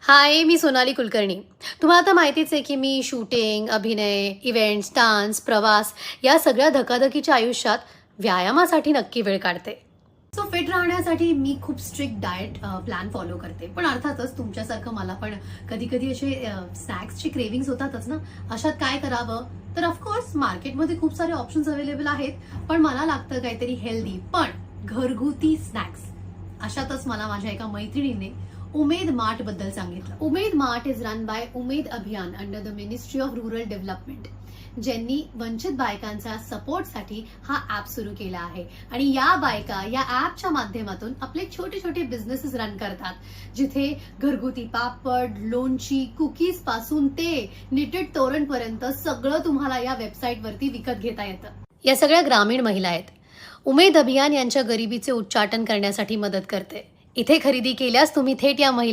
हाय, मी सोनाली कुलकर्णी. तुम्हाला तर माहितीच आहे, की मी शूटिंग, अभिनय, इव्हेंट्स, डान्स, प्रवास या सगळ्या धकाधकीच्या आयुष्यात व्यायामासाठी नक्की वेळ काढते. सो फिट राहण्यासाठी मी खूप स्ट्रिक्ट डाएट प्लॅन फॉलो करते. पण अर्थातच तुमच्यासारखं मला पण कधी-कधी असे स्नॅक्सची क्रेव्हिंग्ज होतातच ना. अशात काय करावं? तर ऑफकोर्स मार्केटमध्ये खूप सारे ऑप्शन्स अवेलेबल आहेत. पण मला लागतं काहीतरी हेल्दी पण घरगुती स्नॅक्स. अशातच मला माझ्या एका मैत्रिणीने उमेद मार्ट बद्दल सांगितलं. उमेद मार्ट इज रन बाय उमेद अभियान under the ministry of rural development, ज्यांनी वंचित बायकांच्या सपोर्टसाठी हा ऍप सुरू केला आहे. आणि या बायका या ऍपच्या माध्यमातून आपले छोटे छोटे बिझनेसेस रन करतात, जिथे घरगुती पापड, लोणची, कुकीज पासून ते निटेड तोरण पर्यंत सगळं तुम्हाला या वेबसाईटवरती विकत घेता येतं. या सगळ्या ग्रामीण महिला आहेत. उमेद अभियान यांच्या गरिबीचे उच्चाटन करण्यासाठी मदत करते. इथे खरेदी केल्यास तुम्ही थेट या महिला